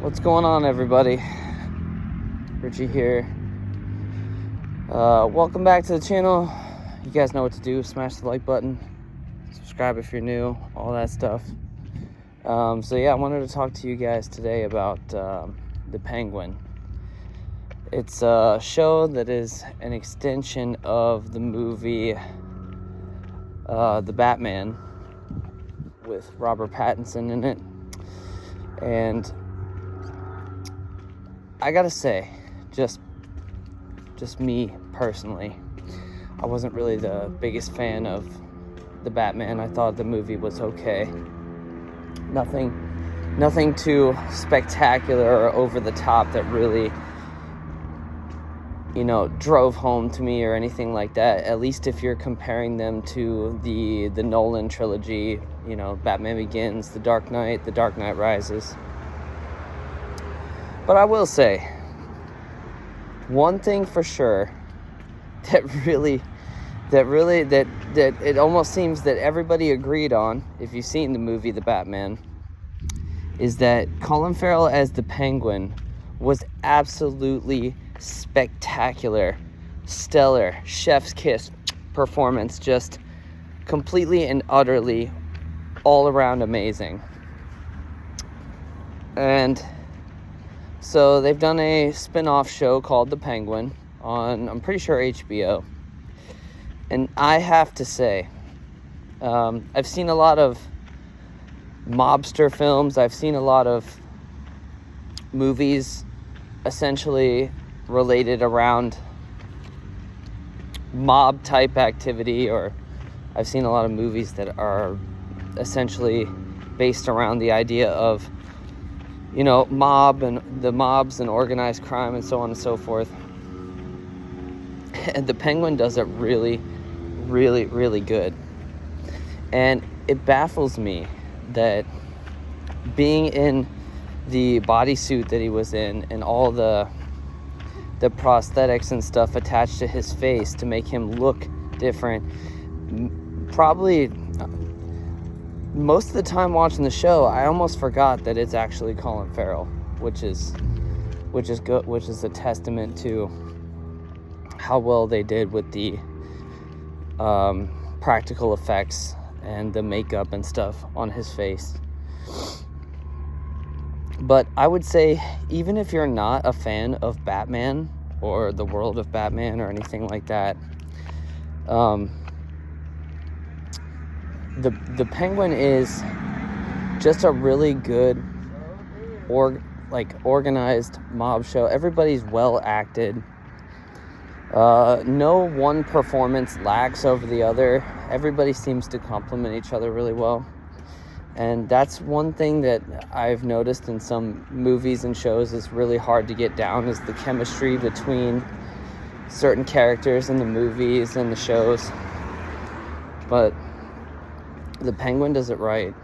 What's going on, everybody? Richie here. Welcome back to the channel. You guys know what to do. Smash the like button, subscribe if you're new, all that stuff. So yeah, I wanted to talk to you guys today about The Penguin. It's a show that is an extension of the movie The Batman with Robert Pattinson in it. And I gotta say, just me personally, I wasn't really the biggest fan of the Batman. I thought the movie was okay. Nothing too spectacular or over the top that really, drove home to me or anything like that. At least if you're comparing them to the Nolan trilogy, Batman Begins, The Dark Knight, The Dark Knight Rises. But I will say, one thing for sure that it almost seems that everybody agreed on, if you've seen the movie The Batman, is that Colin Farrell as the Penguin was absolutely spectacular, stellar, chef's kiss performance, just completely and utterly all around amazing. And so they've done a spin-off show called The Penguin on, I'm pretty sure, HBO. And I have to say, I've seen a lot of mobster films. I've seen a lot of movies essentially related around mob type activity, or I've seen a lot of movies that are essentially based around the idea of mob and the mobs and organized crime and so on and so forth. And The Penguin does it really, really, really good. And it baffles me that being in the bodysuit that he was in and all the prosthetics and stuff attached to his face to make him look different, probably most of the time watching the show, I almost forgot that it's actually Colin Farrell, which is good, which is a testament to how well they did with the practical effects and the makeup and stuff on his face. But I would say, even if you're not a fan of Batman or the world of Batman or anything like that, The Penguin is just a really good organized mob show. Everybody's well acted. No one performance lacks over the other. Everybody seems to complement each other really well. And that's one thing that I've noticed in some movies and shows is really hard to get down, is the chemistry between certain characters in the movies and the shows. But The Penguin does it right.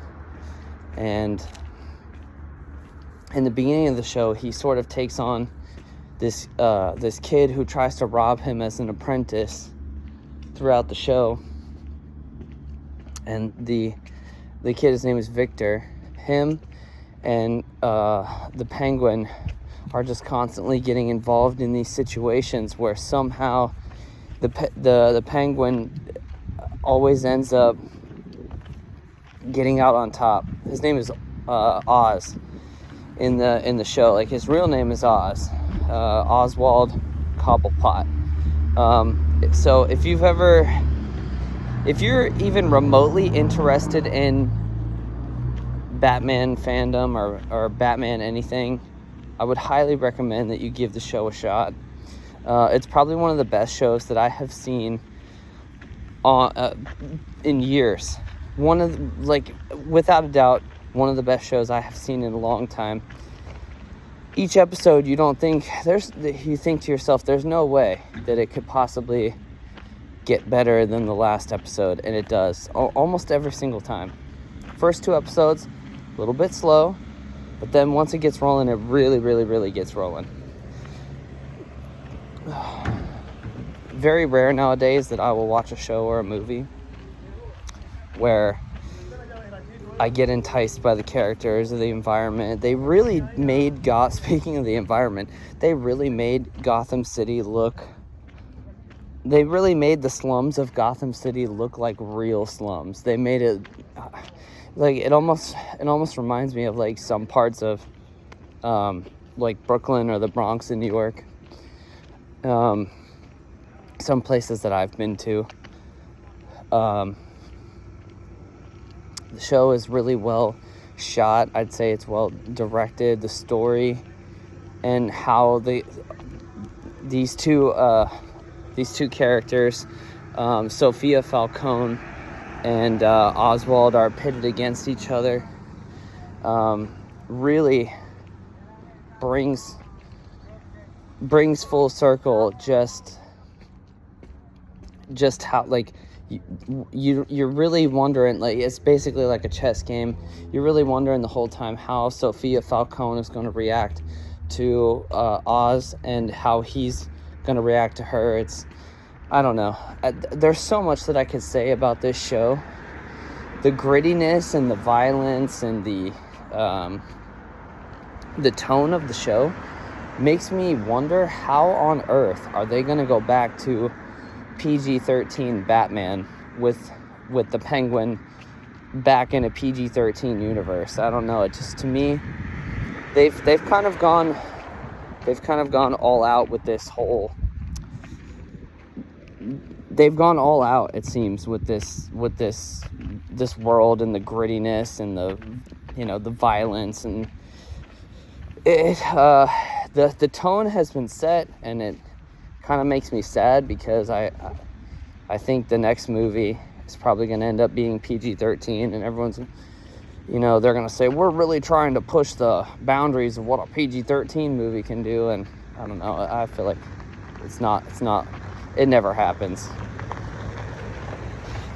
And in the beginning of the show, he sort of takes on this kid who tries to rob him as an apprentice throughout the show. And the kid, his name is Victor. Him and the Penguin are just constantly getting involved in these situations where somehow the Penguin always ends up getting out on top. His name is Oz in the show. Like, his real name is Oz, Oswald Cobblepot. So if you're even remotely interested in Batman fandom or Batman anything, I would highly recommend that you give the show a shot. It's probably one of the best shows that I have seen in years. Without a doubt, one of the best shows I have seen in a long time. Each episode, you think to yourself, there's no way that it could possibly get better than the last episode, and it does almost every single time. First two episodes, a little bit slow, but then once it gets rolling, it really, really, really gets rolling. Very rare nowadays that I will watch a show or a movie where I get enticed by the characters or the environment. They really made speaking of the environment, they really made Gotham City look. They really made the slums of Gotham City look like real slums. They made it like it almost reminds me of like some parts of like Brooklyn or the Bronx in New York. Some places that I've been to. The show is really well shot. I'd say it's well directed. The story and how these two characters, Sophia Falcone and Oswald, are pitted against each other. Really brings full circle just how, like, you're really wondering, like, it's basically like a chess game. You're really wondering the whole time how Sophia Falcone is going to react to Oz and how he's going to react to her. I don't know. There's so much that I could say about this show. The grittiness and the violence and the tone of the show makes me wonder how on earth are they going to go back to PG-13 Batman with the Penguin back in a PG-13 universe. I don't know. It just, to me, they've kind of gone all out with this whole. They've gone all out, it seems, with this world and the grittiness and the violence, and the tone has been set, and it kind of makes me sad because I think the next movie is probably going to end up being PG-13, and everyone's, they're going to say, we're really trying to push the boundaries of what a PG-13 movie can do, and I don't know, I feel like it never happens.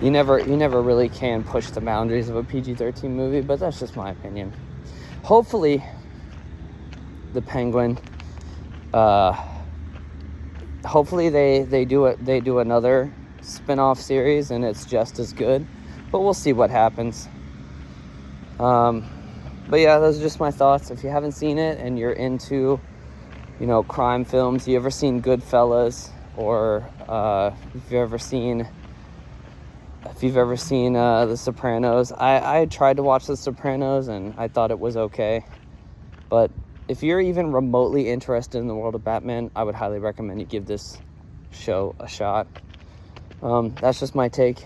You never really can push the boundaries of a PG-13 movie, but that's just my opinion. Hopefully, the Penguin, hopefully they do another spin-off series and it's just as good, but we'll see what happens. But yeah, those are just my thoughts. If you haven't seen it and you're into crime films, you ever seen Goodfellas, or if you've ever seen The Sopranos, I tried to watch The Sopranos and I thought it was okay, but if you're even remotely interested in the world of Batman, I would highly recommend you give this show a shot. That's just my take.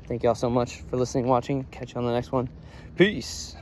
Thank y'all so much for listening, watching. Catch you on the next one. Peace.